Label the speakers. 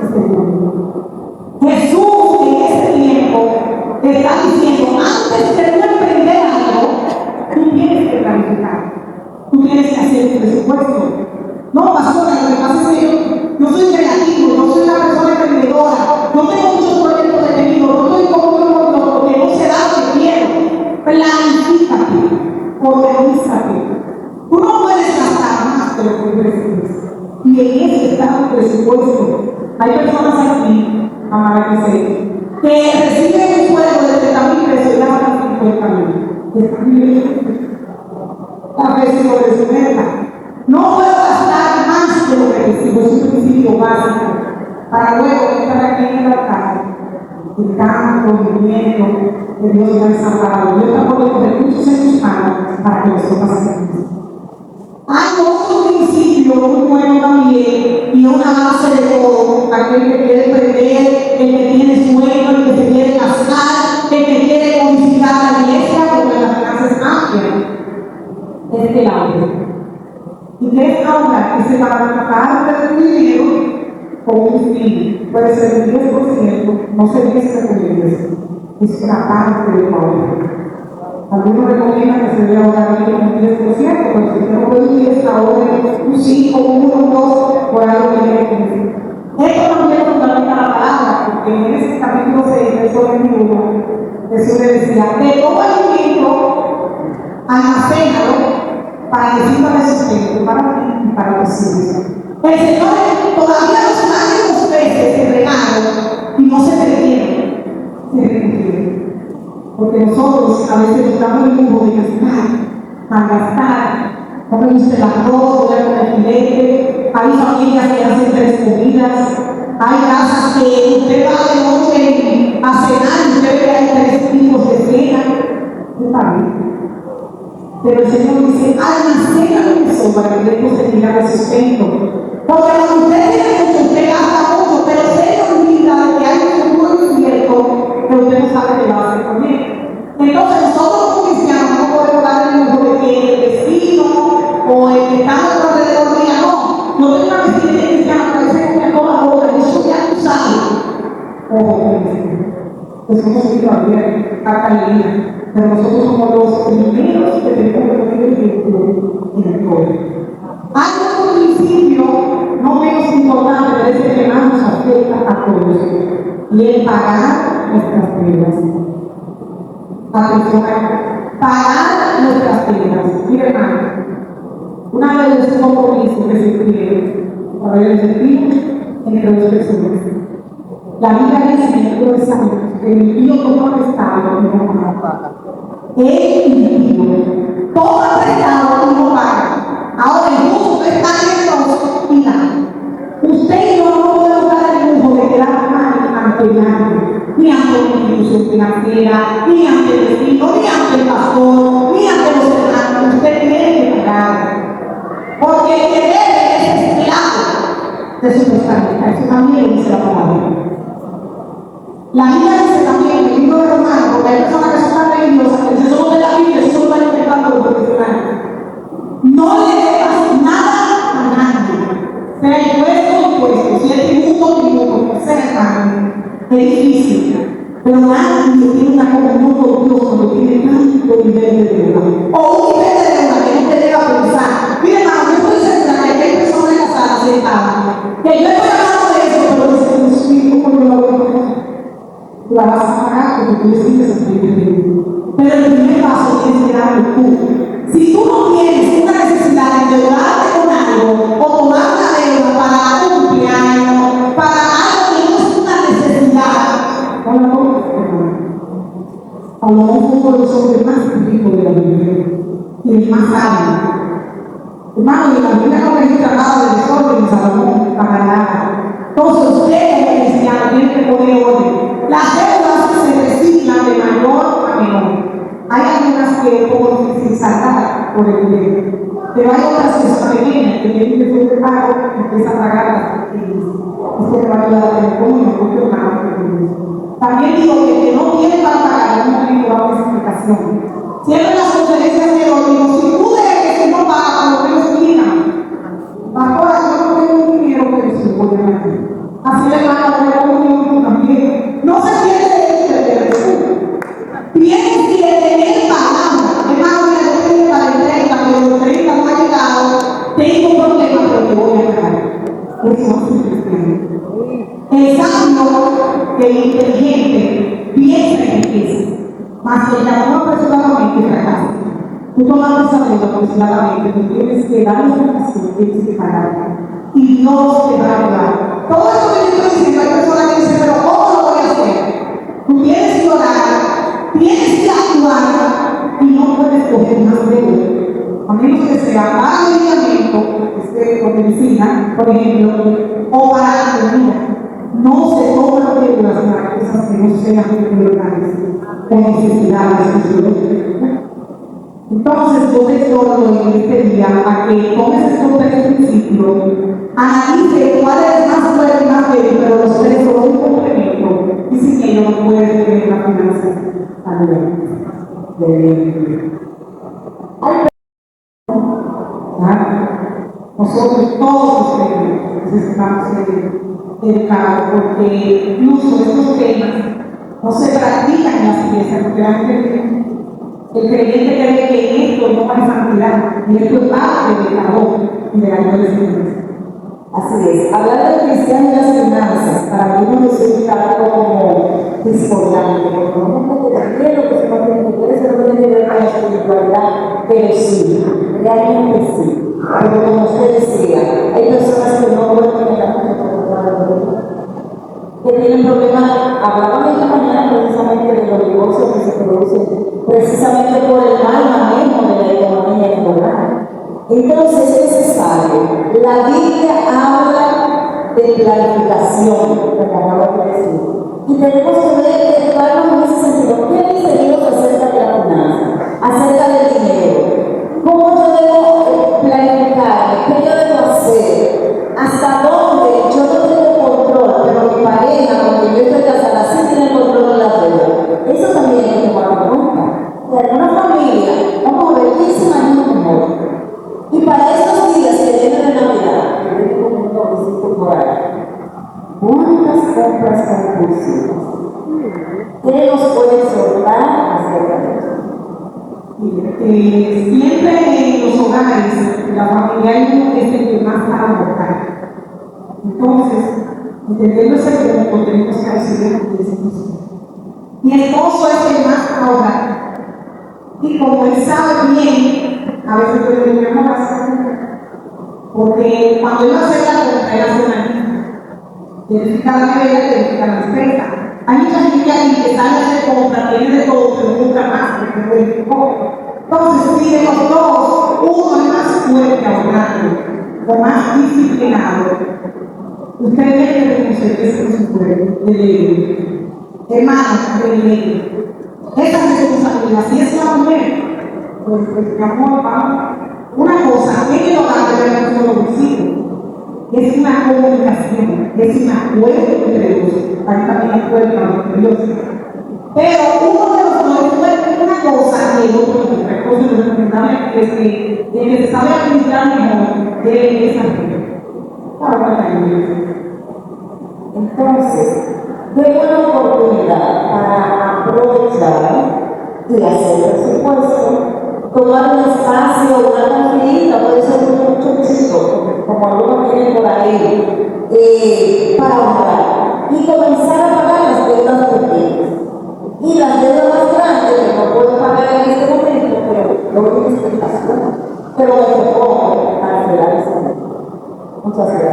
Speaker 1: este mundo. Jesús en ese tiempo está diciendo, antes de tú emprender algo, tú tienes que planificar, tú tienes que hacer un presupuesto. No, pastora, lo que pasa es que yo soy creativo, yo soy una persona emprendedora, yo tengo muchos proyectos detenidos, yo estoy como porque no se da lo que quiero. Planifícate, organízate. Tú no puedes gastar más de lo que recibes. Y en eso está tu presupuesto. Hay personas aquí, amada que reciben un sueldo de 30,000 pesos y ya van a 50,000. A veces lo de su meta. No puedo gastar más de lo que recibo, es un principio básico. Para luego estar aquí en el altar, gritando, viviendo, que Dios me ha desamparado. Yo tampoco tengo recursos en sus manos para que los cosas pasen. Hay otro principio muy bueno también y una base de todo, aquel que quiere perder, el que tiene sueño, el que se quiere casar, el que quiere modificar la iglesia porque las finanzas cambian, es el hambre. ¿Y qué es ahora? Que se va a parte de tu dinero con un fin, puede ser el 10%, no se dice que es una parte de tu ahorro. Algunos recomiendan que se dé ahora con un 10%, pero si usted no puede ir esta hora, un 5, un 1, 2, por algo que tiene que decir. Esto también fundamenta la palabra, porque en ese capítulo 6, verso 21, Jesús le decía, de todo alimento, almacénalo para que sirva de sustento para ti y para tus hijos. El Señor todavía nos manda los peces de regalo y no se detiene, se detiene. Porque nosotros a veces nos damos el lujo de gastar, no me gusta el arroz, no me el filete, hay familias que hacen 3 comidas, hay casas que usted va de noche a cenar y usted ve que hay 3 tipos de cena, está bien. Pero el Señor dice, almacénalo eso para que después se tire de sustento. Porque cuando usted tiene mucho, usted gasta mucho, pero se le olvida de que hay un futuro incierto que usted no sabe qué va a hacer con él. Entonces nosotros como cristianos no podemos dar el lujo de que el vecino o el que está a nuestro alrededor diga, no, yo tengo una vecina cristiana, parece que toma ahora, y eso ya tú sabes. Ojo, pues hemos ido a ver a Calidad. Pero nosotros somos los primeros que tenemos que tener el ejemplo en el pueblo. Hay otro principio no menos importante, pero es el que más nos afecta a todos, y es pagar nuestras deudas. Atención, pagar nuestras deudas. Mire, hermano, una deuda es un compromiso que se tiene para el sentido entre dos personas. La Biblia dice en el libro de Salmos que el impío toma prestado y no paga. El impío toma prestado y no paga. Ahora el justo está en el y nada. Usted y yo no podemos dar el lujo de quedar mal ante nadie, ni ante una institución financiera, ni ante el vecino, ni ante el pastor, ni ante los hermanos. Usted tiene que pagar. Porque el que debe es esclavo de su prestadista. Eso también dice la palabra. La Biblia dice también en el libro de Romanos, porque hay personas que son tan religiosas que dicen solo de la Biblia, eso lo están inventando los profesionales. No le debas nada a nadie, sea impuesto, si es tributo, sea hermano. Es difícil, pero nadie tiene una comunión con Dios cuando tiene tanto nivel de deuda. O un nivel de deuda que no te llega a pensar. Mira, hermano, yo estoy segura que hay personas en la sala sentadas, que yo estoy hablando de eso, pero dicen, ¿cómo yo lo voy a poner? La vas a pagar porque tú decides sentirte. Pero el primer paso tienes que darlo tú. Si tú no tienes una necesidad de endeudarte con algo o tomar una deuda para un cumpleaños, para algo que no es una necesidad, no la tomes. A lo mejor uno de los hombres más ricos de la Biblia y el más sabio. Hermano, y la Biblia no registra nada de desorden ni Salomón para nada. Entonces usted como cristiano tiene que poner orden. Las deudas se reciclan de mayor a menor. Hay algunas que es un poco difícil saltar por el dinero, pero hay otras que son pequeñas, que tienen que ser de pago y empiezan a pagar las pequeñas. Esto te va a ayudar a tener como un propio hermano. También digo que el que no tiene para pagar, no tiene que dar una explicación. Siempre en las conferencias de hoy digo, si tú debes que no pagas, por lo menos mira. Ahora yo no tengo un dinero que se puede ganar. Así le van a poner conmigo también. No se quiere de Jesús. Tienes que tener palabra. Hermano, mira, yo tengo para el 30, pero los 30 no ha llegado. Tengo un problema, pero te voy a dejar. Eso no es cristiano. El sabio, el inteligente, piensa en riqueza, mas el que actúa apresuradamente fracasa. Tú tomas esa deuda apresuradamente, tú tienes que dar una ocasión, tienes que pagarla. Y Dios te va a ayudar. Todo esto que yo estoy diciendo, hay personas que dicen, pero ¿cómo lo voy a hacer? Tú tienes que orar, tienes que actuar y no puedes coger más deuda. A menos que sea para medicamento, por medicina, por ejemplo, o para la comida. No se toman deudas para cosas que no sean prioritarias o necesidades fisiológicas. Entonces, yo te exhorto en este día a que tomes estos tres principios, analice cuál es más fuerte y más débil, pero los tres son un complemento, y sin ello no puedes tener la finanza a nivel. Nosotros todos los creyentes necesitamos ser educados, porque incluso estos temas no se practican en las iglesias, porque la gente, el creyente cree que esto no va a santidad, y esto es parte del calor y de la iglesia.
Speaker 2: Así es, hablar del cristiano y las finanzas, para mí no resulta como discordante, porque no tiene lo que se no tiene que ver con la espiritualidad, pero sí, realmente sí. Pero como usted decía, hay personas que no pueden tener la que tienen problemas. Hablábamos esta mañana precisamente de los divorcios que se producen precisamente por el mal manejo de la economía escolar. Entonces es necesario. La Biblia habla de planificación, lo que acabo de decir. Y tenemos que educarnos en ese sentido. ¿Qué dice Dios acerca de la finanza? Acerca del dinero. ¿Cómo yo debo planificar? ¿Qué yo debo hacer? ¿Hasta dónde yo no tengo control? Pero mi pareja, porque yo estoy casada, sí tiene control de la deuda. Eso también hay que tomar en cuenta. En una familia, vamos a ver, ¿quién se maneja mejor? Y para estos días que vienen de Navidad, que vienen con un visito por ahí, ¿cuántas compras compulsivas? ¿Qué nos puede exhortar acerca de eso?
Speaker 1: Siempre en los hogares, la familia es el que más va a aportar. Entonces, entendiendo ese punto, tenemos que recibir la decisión. Mi esposo es el más ahorra. Y como él sabe bien, a veces yo le digo, mi amor, porque cuando él hace la compra, él hace una lista. Verifica la nevera, verifica la despensa. Hay mucha gente aquí que sale a hacer compra, tiene de todo, pero nunca más, porque no verificó. Entonces, si de los dos, uno es más fuerte ahorrando, o más disciplinado, usted tiene que reconocer que ese es su pueblo, de ley. Hermanos, de ley. Esa responsabilidad, si es la mujer, pues mi amor, vamos. Una cosa, en el hogar de ver un solo vecino, es una comunicación, es un acuerdo entre Dios, ahí también acuerdo entre Dios. Pero uno de los dos puede una cosa y el otro otra cosa. Lo recomendable es que el que se sabe administrar mejor debe esa gente.
Speaker 2: Entonces, qué buena oportunidad para aprovechar y hacer presupuesto, tomar un espacio, una tranquilita, puede ser mucho chico, como algunos tienen por ahí, para ahorrar y comenzar a pagar las deudas pequeñas. Y las deudas más grandes que no puedo pagar en este momento, pero lo tienes que hacer. Pero me propongo cancelar ese momento. Muchas gracias.